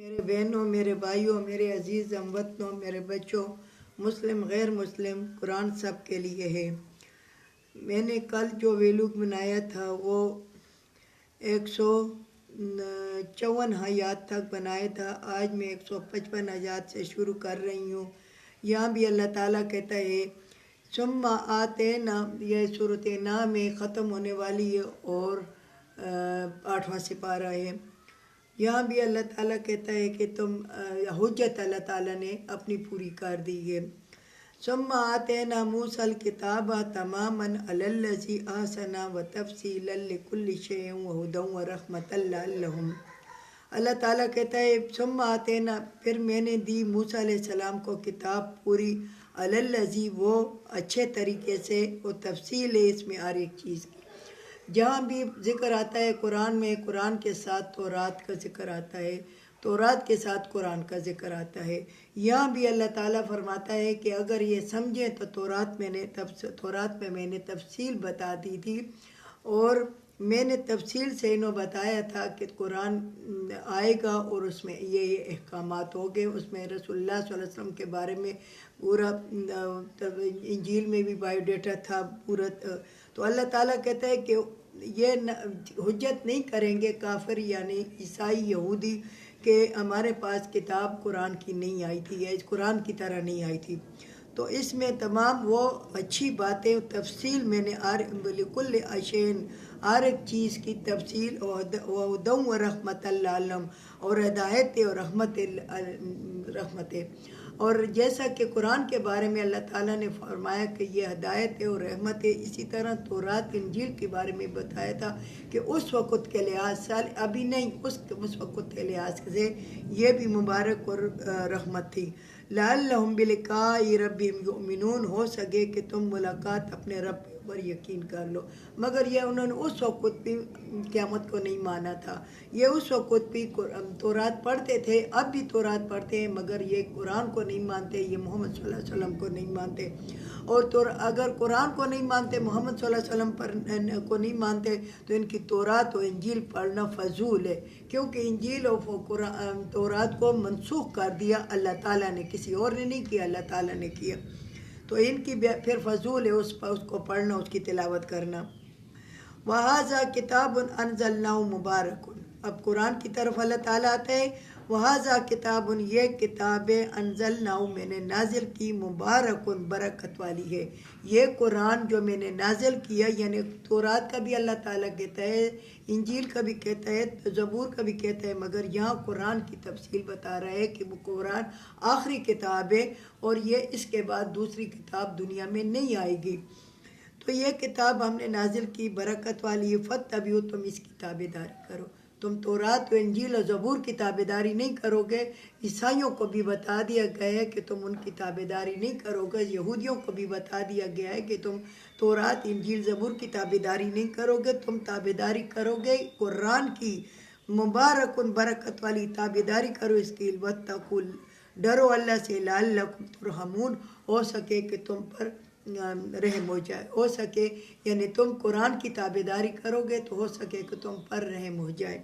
میرے بہنوں، میرے بھائیوں، میرے عزیز ہم وطنوں، میرے بچوں، مسلم غیر مسلم، قرآن سب کے لیے ہے۔ میں نے کل جو ویلوگ بنایا تھا وہ 154 آیات تک بنایا تھا۔ آج میں 155 آیات سے شروع کر رہی ہوں۔ یہاں بھی اللہ تعالیٰ کہتا ہے ثم آتینا، یہ سورۃ نام میں ختم ہونے والی ہے اور 8واں سپارہ ہے۔ یہاں بھی اللہ تعالیٰ کہتا ہے کہ تم حجت اللہ تعالیٰ نے اپنی پوری کر دی ہے۔ ثم آتینا موسیٰ الکتاب تماما علی الذی احسن وتفصیلا لکل شیء وہدی ورحمۃ لعلہم۔ اللہ تعالیٰ کہتا ہے ثم آتینا، پھر میں نے دی موسیٰ علیہ السلام کو کتاب پوری، علی الذی، وہ اچھے طریقے سے، وہ تفصیل ہے اس میں ہر ایک چیز کی۔ جہاں بھی ذکر آتا ہے قرآن میں، قرآن کے ساتھ تورات کا ذکر آتا ہے، تورات کے ساتھ قرآن کا ذکر آتا ہے۔ یہاں بھی اللہ تعالیٰ فرماتا ہے کہ اگر یہ سمجھیں تو تورات میں میں نے تفصیل بتا دی تھی، اور میں نے تفصیل سے انہوں بتایا تھا کہ قرآن آئے گا اور اس میں یہ احکامات ہو گئے۔ اس میں رسول اللہ صلی اللہ علیہ وسلم کے بارے میں پورا، انجیل میں بھی بایو ڈیٹا تھا پورا۔ تو اللہ تعالیٰ کہتا ہے کہ یہ حجت نہیں کریں گے کافر یعنی عیسائی یہودی کہ ہمارے پاس کتاب قرآن کی نہیں آئی تھی یا اس قرآن کی طرح نہیں آئی تھی۔ تو اس میں تمام وہ اچھی باتیں تفصیل میں نے بالکل اشین، ہر ایک چیز کی تفصیل، وہدی ورحمۃ لعلہم، اور ہدایت اور رحمت ہے۔ اور جیسا کہ قرآن کے بارے میں اللہ تعالیٰ نے فرمایا کہ یہ ہدایت ہے اور رحمت ہے، اسی طرح تورات انجیل کے بارے میں بتایا تھا کہ اس وقت کے لحاظ سے، ابھی نہیں، اس وقت کے لحاظ سے یہ بھی مبارک اور رحمت تھی۔ لعلہم بلقاء ربہم یؤمنون، ہو سکے کہ تم ملاقات اپنے رب پر یقین کر لو۔ مگر یہ انہوں نے اس وقت بھی قیامت کو نہیں مانا تھا۔ یہ اس وقت بھی تورات پڑھتے تھے، اب بھی تورات پڑھتے ہیں، مگر یہ قرآن کو نہیں مانتے، یہ محمد صلی اللہ علیہ وسلم کو نہیں مانتے۔ اور اگر قرآن کو نہیں مانتے، محمد صلی اللہ علیہ وسلم کو نہیں مانتے، تو ان کی تورات و انجیل پڑھنا فضول ہے، کیونکہ انجیل اور تورات کو منسوخ کر دیا اللہ تعالیٰ نے، کسی اور نے نہیں کیا، اللہ تعالیٰ نے کیا۔ تو ان کی پھر فضول ہے اس کو پڑھنا، اس کی تلاوت کرنا۔ وَهَذَا كِتَابٌ أَنزَلْنَاهُ مُبَارَكٌ، اب قرآن کی طرف اللہ تعالیٰ آتا ہے، وَهَذَا كِتَابٌ، یہ کتاب أَنزَلْنَاهُ، میں نے نازل کی، مبارکن، برکت والی ہے۔ یہ قرآن جو میں نے نازل کیا، یعنی تورات کا بھی اللہ تعالیٰ کہتا ہے، انجیل کا بھی کہتا ہے، زبور کا بھی کہتا ہے، مگر یہاں قرآن کی تفصیل بتا رہا ہے کہ وہ قرآن آخری کتاب ہے اور یہ اس کے بعد دوسری کتاب دنیا میں نہیں آئے گی۔ تو یہ کتاب ہم نے نازل کی، برکت والی ہے، فاتبعوا، تم اس کی تابعداری کرو۔ تم تورات و انجیل و زبور کی تابعداری نہیں کرو گے، عیسائیوں کو بھی بتا دیا گیا ہے کہ تم ان کی تابعداری نہیں کرو گے، یہودیوں کو بھی بتا دیا گیا ہے کہ تم تورات انجیل زبور کی تابعداری نہیں کرو گے، تم تابعداری کرو گے قرآن کی، مبارکن، برکت والی تابعداری کرو اس کی، واتقوا، ڈرو اللہ سے، لعلکم ترحمون، ہو سکے کہ تم پر رحم ہو جائے، ہو سکے یعنی تم قرآن کی تابعداری کرو گے تو ہو سکے کہ تم پر رحم ہو جائے۔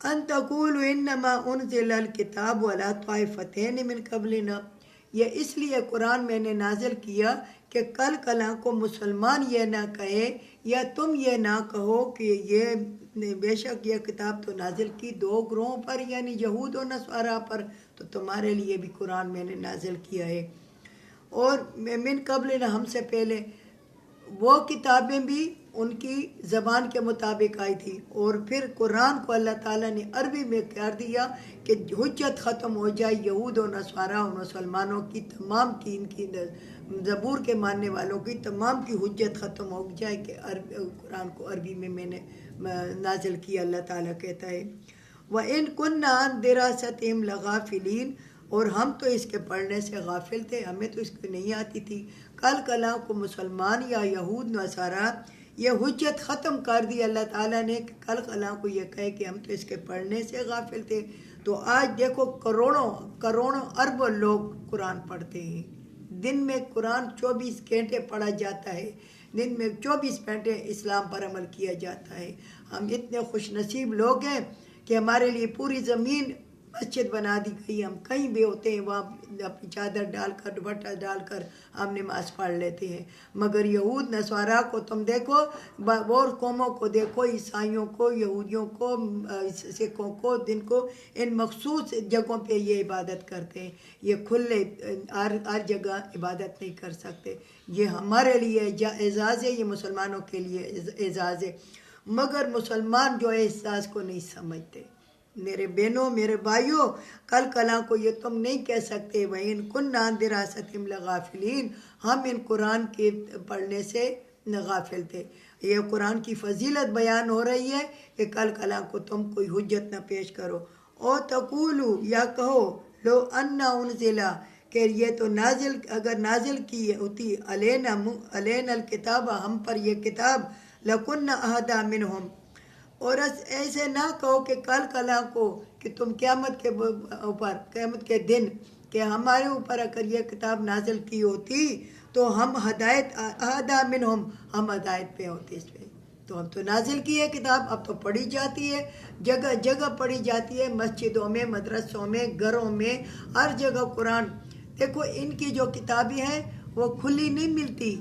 ان تقولوا انما انزل الکتاب علی طائفتین من قبلنا، یہ اس لیے قرآن میں نے نازل کیا کہ کل کلاں کو مسلمان یہ نہ کہے یا تم یہ نہ کہو کہ یہ بے شک یہ کتاب تو نازل کی دو گروہوں پر، یعنی یہود و نصارہ پر، تو تمہارے لیے بھی قرآن میں نے نازل کیا ہے۔ اور من قبل، ہم سے پہلے وہ کتابیں بھی ان کی زبان کے مطابق آئی تھی، اور پھر قرآن کو اللہ تعالیٰ نے عربی میں کر دیا کہ حجت ختم ہو جائے یہود و نصارہ و مسلمانوں کی، تمام کی، ان کی زبور کے ماننے والوں کی تمام کی حجت ختم ہو جائے کہ قرآن کو عربی میں نے نازل کیا، اللہ تعالیٰ کہتا ہے۔ وَإِن كُنَّا عَن دِرَاسَتِهِمْ لَغَافِلِينَ، اور ہم تو اس کے پڑھنے سے غافل تھے، ہمیں تو اس کو نہیں آتی تھی۔ کل کلاں کو مسلمان یا یہود نصارہ یہ حجت ختم کر دی اللہ تعالیٰ نے کہ کل کلاں کو یہ کہے کہ ہم تو اس کے پڑھنے سے غافل تھے۔ تو آج دیکھو کروڑوں اربوں لوگ قرآن پڑھتے ہیں، دن میں قرآن 24 گھنٹے پڑھا جاتا ہے، دن میں 24 گھنٹے اسلام پر عمل کیا جاتا ہے۔ ہم اتنے خوش نصیب لوگ ہیں کہ ہمارے لیے پوری زمین مسجد بنا دی گئی، ہم کہیں بھی ہوتے ہیں وہاں اپنی چادر ڈال کر دوپٹہ ڈال کر ہم نماز پڑھ لیتے ہیں۔ مگر یہود نصارہ کو تم دیکھو، اور قوموں کو دیکھو، عیسائیوں کو، یہودیوں کو، سکھوں کو، جن کو ان مخصوص جگہوں پہ یہ عبادت کرتے ہیں، یہ کھلے ہر جگہ عبادت نہیں کر سکتے۔ یہ ہمارے لیے اعزاز ہے، یہ مسلمانوں کے لیے اعزاز ہے، مگر مسلمان جو ہے احساس کو نہیں سمجھتے۔ میرے بہنوں، میرے بھائیوں، کل کلاں کو یہ تم نہیں کہہ سکتے وَإِن كُنَّا عَن دِرَاسَتِهِمْ لَغَافِلِينَ، ہم ان قرآن کے پڑھنے سے غافل تھے۔ یہ قرآن کی فضیلت بیان ہو رہی ہے کہ کل کلاں کو تم کوئی حجت نہ پیش کرو۔ او تقولو، یا کہو، لو انا انزلا، کہ یہ تو نازل، اگر نازل کی ہوتی علینا الکتاب، ہم پر یہ کتاب، لَكُنَّا أَهْدَىٰ مِنْهُمْ، اور ایسے نہ کہو کہ کل کلاں کو کہ تم قیامت کے اوپر، قیامت کے دن، کہ ہمارے اوپر اگر یہ کتاب نازل کی ہوتی تو ہم ہدایت اہدا منہم، ہم ہدایت پہ ہوتے اس پہ۔ تو ہم تو نازل کی ہے کتاب، اب تو پڑھی جاتی ہے، جگہ جگہ پڑھی جاتی ہے، مسجدوں میں، مدرسوں میں، گھروں میں، ہر جگہ قرآن۔ دیکھو ان کی جو کتابیں ہیں وہ کھلی نہیں ملتی،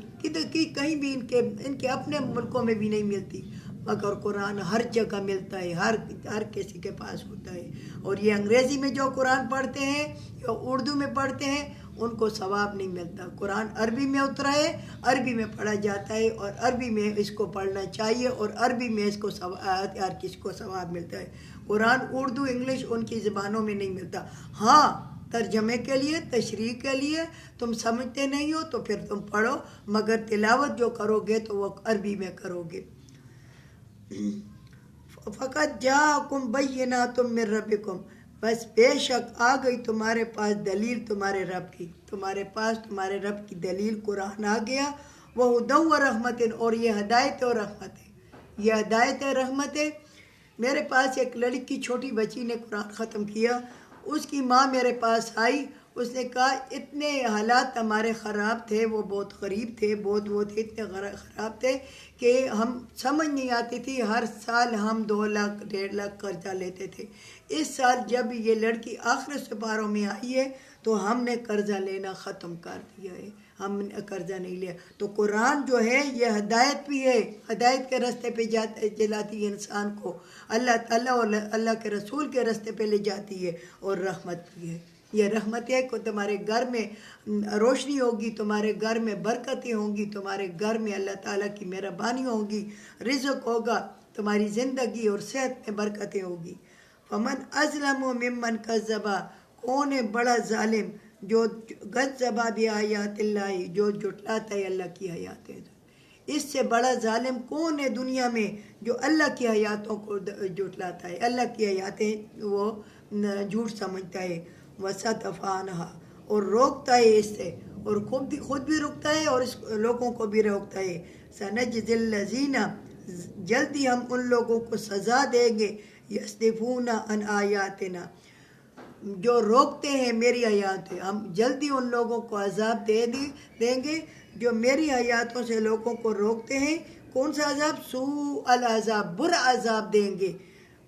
کہیں بھی ان کے اپنے ملکوں میں بھی نہیں ملتی، مگر قرآن ہر جگہ ملتا ہے، ہر کسی کے پاس ہوتا ہے۔ اور یہ انگریزی میں جو قرآن پڑھتے ہیں یا اردو میں پڑھتے ہیں ان کو ثواب نہیں ملتا۔ قرآن عربی میں اترا ہے، عربی میں پڑھا جاتا ہے، اور عربی میں اس کو پڑھنا چاہیے، اور عربی میں اس کو ہر کسی کو ثواب ملتا ہے۔ قرآن اردو، انگلش ان کی زبانوں میں نہیں ملتا۔ ہاں، ترجمے کے لیے، تشریح کے لیے، تم سمجھتے نہیں ہو تو پھر تم پڑھو، مگر تلاوت جو کرو گے تو وہ عربی میں کرو گے۔ فقط جاءکم بینات من ربکم، بس بے شک آ گئی تمہارے پاس دلیل تمہارے رب کی، تمہارے پاس تمہارے رب کی دلیل قرآن آ گیا۔ وہدی و رحمت، اور یہ ہدایت اور رحمت ہے، یہ ہدایت ہے، رحمت ہے۔ میرے پاس ایک لڑکی، چھوٹی بچی نے قرآن ختم کیا، اس کی ماں میرے پاس آئی، اس نے کہا اتنے حالات ہمارے خراب تھے، وہ بہت غریب تھے، بہت اتنے خراب تھے کہ ہم سمجھ نہیں آتی تھی، ہر سال ہم 2 لاکھ 1.5 لاکھ قرضہ لیتے تھے۔ اس سال جب یہ لڑکی آخر سپاروں میں آئی ہے تو ہم نے قرضہ لینا ختم کر دیا ہے، ہم نے قرضہ نہیں لیا۔ تو قرآن جو ہے یہ ہدایت بھی ہے، ہدایت کے راستے پہ جلاتی ہے انسان کو، اللہ تعالیٰ اور اللہ کے رسول کے راستے پہ لے جاتی ہے، اور رحمت بھی ہے۔ یہ رحمت ہے کہ تمہارے گھر میں روشنی ہوگی، تمہارے گھر میں برکتیں ہوں گی، تمہارے گھر میں اللہ تعالیٰ کی مہربانی ہوگی، رزق ہوگا، تمہاری زندگی اور صحت میں برکتیں ہوگی۔ فمن اظلم ممن کذب، کون ہے بڑا ظالم جو کذب بآیات اللہ، جو جھٹلاتا ہے اللہ کی آیاتیں۔ اس سے بڑا ظالم کون ہے دنیا میں جو اللہ کی آیاتوں کو جھٹلاتا ہے، اللہ کی آیاتیں وہ جھوٹ سمجھتا ہے۔ وَسَتَفَانَهَا، اور روکتا ہے اس سے، اور خود بھی روکتا ہے اور اس لوگوں کو بھی روکتا ہے۔ سَنَجْزِي الَّذِينَ، جلدی ہم ان لوگوں کو سزا دیں گے، يَصْدِفُونَ عَنْ آیاتنا، جو روکتے ہیں میری آیاتیں، ہم جلدی ان لوگوں کو عذاب دیں گے جو میری آیاتوں سے لوگوں کو روکتے ہیں۔ کون سا عذاب؟ سوء العذاب، برا عذاب دیں گے،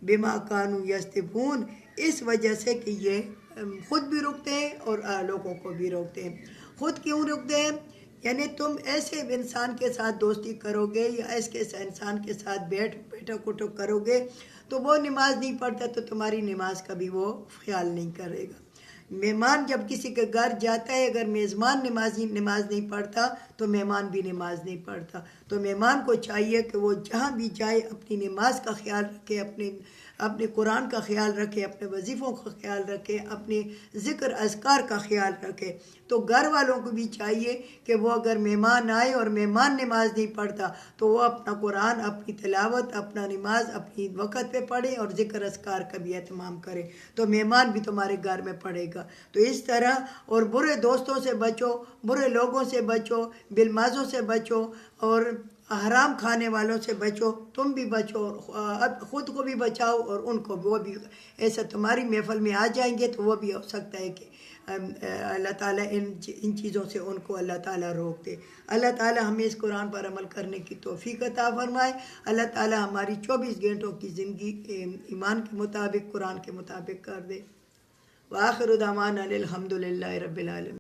بما کانوا یصدفون، اس وجہ سے کہ یہ خود بھی روکتے ہیں اور لوگوں کو بھی روکتے ہیں۔ خود کیوں روکتے ہیں؟ یعنی تم ایسے انسان کے ساتھ دوستی کرو گے یا ایسے انسان کے ساتھ بیٹھک اٹھک کرو گے تو وہ نماز نہیں پڑھتا تو تمہاری نماز کا بھی وہ خیال نہیں کرے گا۔ مہمان جب کسی کے گھر جاتا ہے، اگر میزبان نماز نہیں پڑھتا تو مہمان بھی نماز نہیں پڑھتا۔ تو مہمان کو چاہیے کہ وہ جہاں بھی جائے اپنی نماز کا خیال رکھے، اپنے قرآن کا خیال رکھے، اپنے وظیفوں کا خیال رکھے، اپنے ذکر اذکار کا خیال رکھے۔ تو گھر والوں کو بھی چاہیے کہ وہ اگر مہمان آئے اور مہمان نماز نہیں پڑھتا تو وہ اپنا قرآن، اپنی تلاوت، اپنا نماز اپنی وقت پہ پڑھے اور ذکر اذکار کا بھی اہتمام کرے، تو مہمان بھی تمہارے گھر میں پڑھے گا۔ تو اس طرح، اور برے دوستوں سے بچو، برے لوگوں سے بچو، بالمازوں سے بچو، اور حرام کھانے والوں سے بچو، تم بھی بچو، خود کو بھی بچاؤ اور ان کو، وہ بھی ایسا تمہاری محفل میں آ جائیں گے تو وہ بھی ہو سکتا ہے کہ اللہ تعالیٰ ان چیزوں سے ان کو اللہ تعالیٰ روک دے. اللہ تعالیٰ ہمیں اس قرآن پر عمل کرنے کی توفیق عطا فرمائے. اللہ تعالیٰ ہماری 24 گھنٹوں کی زندگی ایمان کے مطابق قرآن کے مطابق کر دے. وآخر دعوانا الحمد للہ رب العالمین.